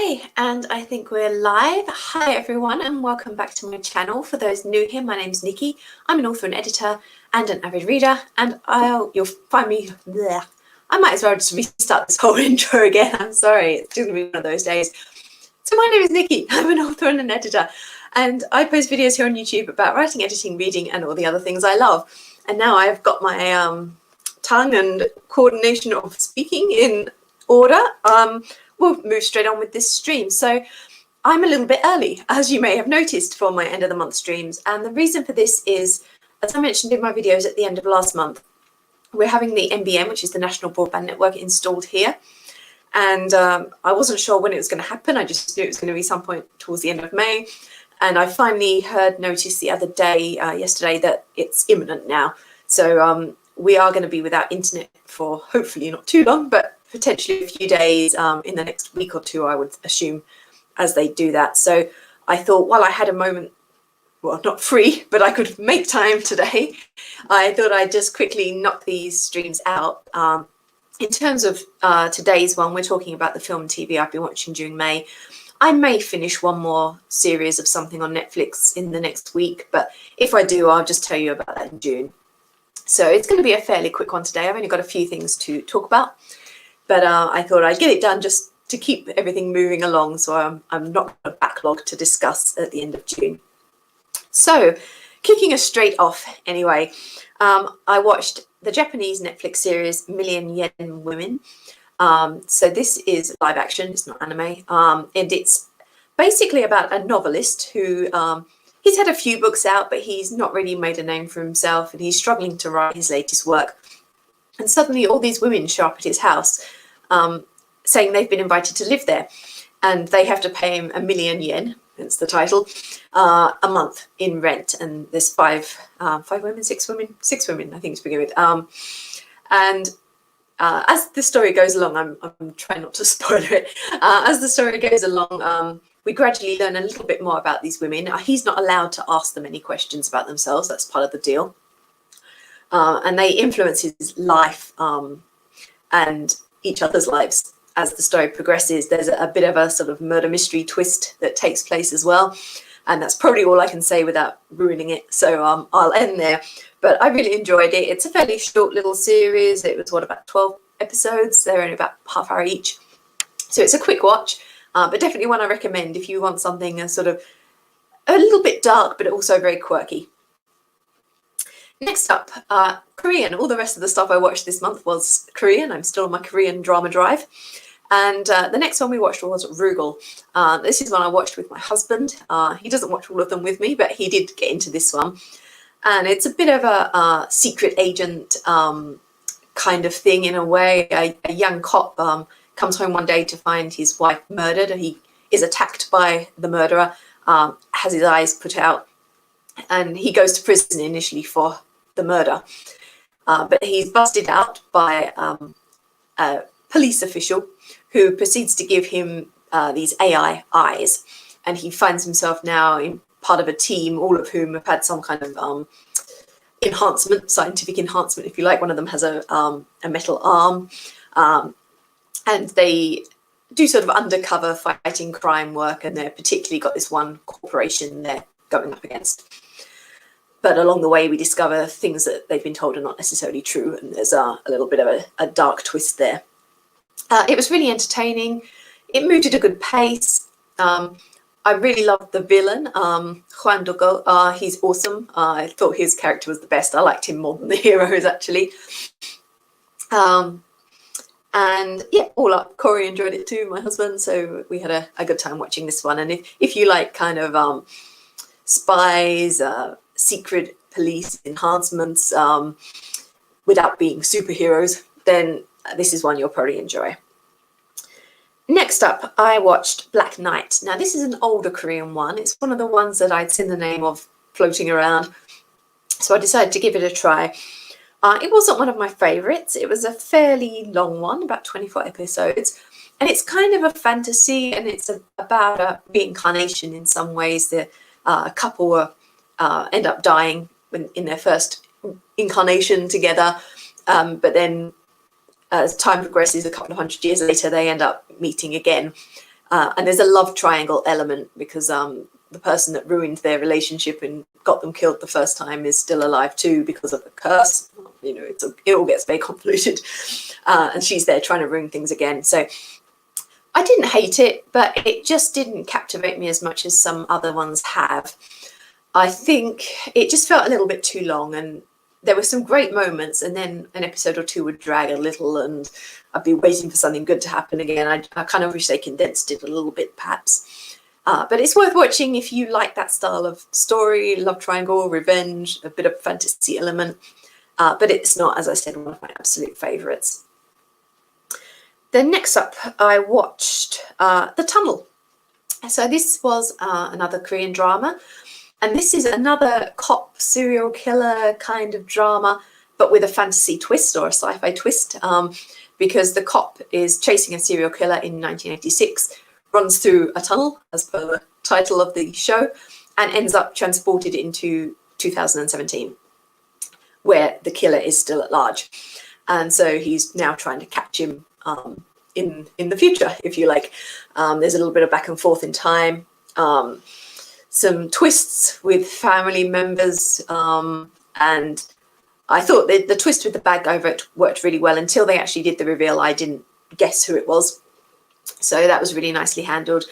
Okay, and I think we're live. Hi everyone and welcome back to my channel. For those new here, my name's Nikki. I'm an author and editor and an avid reader, and you'll find me there. I might as well just restart this whole intro again. I'm sorry, it's just gonna be one of those days. So my name is Nikki. I'm an author and an editor, and I post videos here on YouTube about writing, editing, reading, and all the other things I love. And now I've got my tongue and coordination of speaking in order. We'll move straight on with this stream. So I'm a little bit early, as you may have noticed, for my end of the month streams. And the reason for this is, as I mentioned in my videos at the end of last month, we're having the NBN, which is the National Broadband Network, installed here. And I wasn't sure when it was going to happen. I just knew it was going to be some point towards the end of May. And I finally heard notice the other day, yesterday, that it's imminent now. So we are going to be without internet for hopefully not too long, but potentially a few days in the next week or two, I would assume, as they do that. So I thought, while I had a moment, well, not free, but I could make time today, I thought I'd just quickly knock these streams out. In terms of today's one, we're talking about the film and TV I've been watching during May. I may finish one more series of something on Netflix in the next week, but if I do, I'll just tell you about that in June. So it's going to be a fairly quick one today. I've only got a few things to talk about, but I thought I'd get it done just to keep everything moving along, so I'm not got a backlog to discuss at the end of June. So kicking us straight off anyway, I watched the Japanese Netflix series Million Yen Women. So this is live action, it's not anime, and it's basically about a novelist who he's had a few books out, but he's not really made a name for himself, and he's struggling to write his latest work. And suddenly all these women show up at his house saying they've been invited to live there, and they have to pay him 1 million yen, that's the title, a month in rent. And there's six women, I think, to begin with. And as the story goes along, I'm trying not to spoil it. As the story goes along, we gradually learn a little bit more about these women. He's not allowed to ask them any questions about themselves. That's part of the deal. And they influence his life and each other's lives as the story progresses. There's a bit of a sort of murder mystery twist that takes place as well. And that's probably all I can say without ruining it. So I'll end there. But I really enjoyed it. It's a fairly short little series. It was, about 12 episodes? They're only about half hour each. So it's a quick watch, but definitely one I recommend if you want something sort of a little bit dark, but also very quirky. Next up, Korean. All the rest of the stuff I watched this month was Korean. I'm still on my Korean drama drive. And the next one we watched was Rugal. This is one I watched with my husband. He doesn't watch all of them with me, but he did get into this one. And it's a bit of a secret agent kind of thing in a way. A young cop comes home one day to find his wife murdered. He is attacked by the murderer, has his eyes put out, and he goes to prison initially for the murder. But he's busted out by a police official who proceeds to give him these AI eyes. And he finds himself now in part of a team, all of whom have had some kind of enhancement, scientific enhancement, if you like. One of them has a metal arm, and they do sort of undercover fighting crime work, and they've particularly got this one corporation they're going up against. But along the way, we discover things that they've been told are not necessarily true, and there's a little bit of a dark twist there. It was really entertaining. It moved at a good pace. I really loved the villain, Rugal. He's awesome. I thought his character was the best. I liked him more than the heroes, actually. And yeah, all up, Corey enjoyed it too, my husband. So we had a good time watching this one. And if you like kind of spies, secret police enhancements, without being superheroes, then this is one you'll probably enjoy. Next up, I watched Black Knight. Now, this is an older Korean one. It's one of the ones that I'd seen the name of floating around. So I decided to give it a try. It wasn't one of my favorites. It was a fairly long one, about 24 episodes. And it's kind of a fantasy, and it's about a reincarnation in some ways. A couple end up dying in their first incarnation together. But then as time progresses, a couple of hundred years later, they end up meeting again. And there's a love triangle element because the person that ruined their relationship and got them killed the first time is still alive too because of the curse. You know, it all gets very convoluted. And she's there trying to ruin things again. So I didn't hate it, but it just didn't captivate me as much as some other ones have. I think it just felt a little bit too long, and there were some great moments, and then an episode or two would drag a little and I'd be waiting for something good to happen again. I kind of wish they condensed it a little bit, perhaps. But it's worth watching if you like that style of story, love triangle, revenge, a bit of fantasy element. But it's not, as I said, one of my absolute favourites. Then next up, I watched The Tunnel. So this was another Korean drama. And this is another cop serial killer kind of drama, but with a fantasy twist or a sci-fi twist, because the cop is chasing a serial killer in 1986, runs through a tunnel, as per the title of the show, and ends up transported into 2017, where the killer is still at large. And so he's now trying to catch him in the future, if you like. There's a little bit of back and forth in time, some twists with family members, and I thought the twist with the bad guy worked really well until they actually did the reveal. I didn't guess who it was, so that was really nicely handled,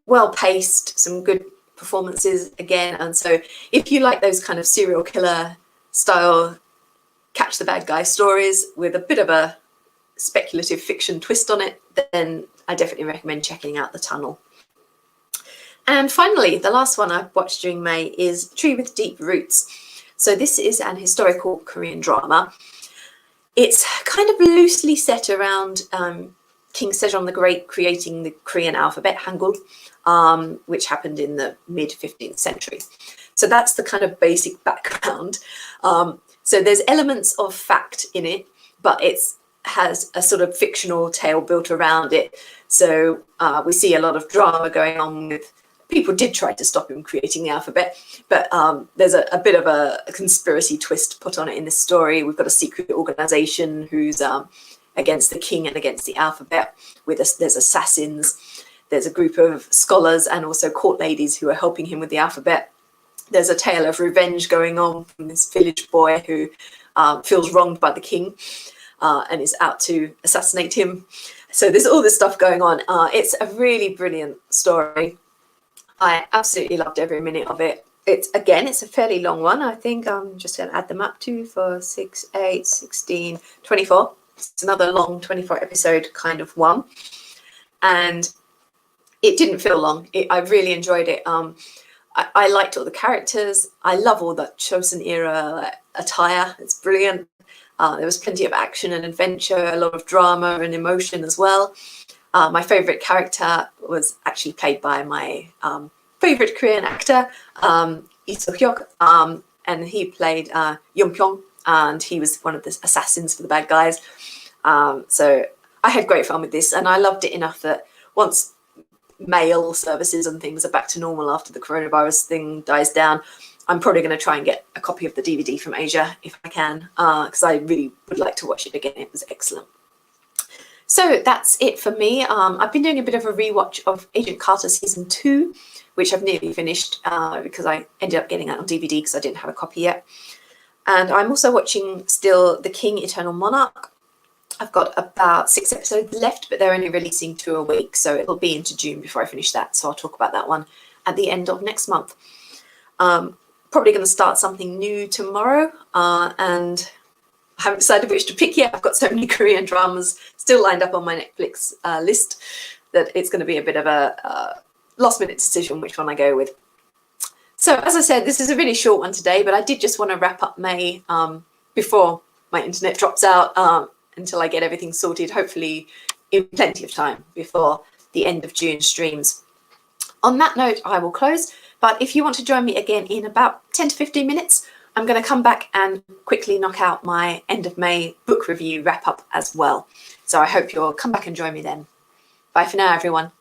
well paced, some good performances again. And so if you like those kind of serial killer style catch the bad guy stories with a bit of a speculative fiction twist on it, then I definitely recommend checking out The Tunnel. And finally, the last one I've watched during May is Tree with Deep Roots. So this is an historical Korean drama. It's kind of loosely set around King Sejong the Great creating the Korean alphabet, Hangul, which happened in the mid-15th century. So that's the kind of basic background. So there's elements of fact in it, but it has a sort of fictional tale built around it. So we see a lot of drama going on with people did try to stop him creating the alphabet, but there's a bit of a conspiracy twist put on it in this story. We've got a secret organization who's against the king and against the alphabet. There's assassins, there's a group of scholars and also court ladies who are helping him with the alphabet. There's a tale of revenge going on from this village boy who feels wronged by the king and is out to assassinate him. So there's all this stuff going on. It's a really brilliant story. I absolutely loved every minute of it. It's a fairly long one. I think I'm just going to add them up: 2, 4, 6, 8, 16, 24. It's another long 24 episode kind of one. And it didn't feel long. I really enjoyed it. I liked all the characters. I love all that Chosun era attire. It's brilliant. There was plenty of action and adventure, a lot of drama and emotion as well. My favourite character was actually played by my favourite Korean actor, Lee So-hyuk, and he played Yong-pyong, and he was one of the assassins for the bad guys. So I had great fun with this, and I loved it enough that once mail services and things are back to normal after the coronavirus thing dies down, I'm probably going to try and get a copy of the DVD from Asia if I can, because I really would like to watch it again. It was excellent. So that's it for me. I've been doing a bit of a rewatch of Agent Carter Season 2, which I've nearly finished because I ended up getting it on DVD because I didn't have a copy yet. And I'm also watching still The King, Eternal Monarch. I've got about 6 episodes left, but they're only releasing 2 a week, so it'll be into June before I finish that. So I'll talk about that one at the end of next month. Probably going to start something new tomorrow, and I haven't decided which to pick yet. I've got so many Korean dramas still lined up on my Netflix list that it's going to be a bit of a last-minute decision which one I go with. So as I said, this is a really short one today, but I did just want to wrap up May before my internet drops out until I get everything sorted, hopefully in plenty of time before the end of June streams. On that note, I will close, but if you want to join me again in about 10 to 15 minutes, I'm going to come back and quickly knock out my end of May book review wrap up as well. So I hope you'll come back and join me then. Bye for now, everyone.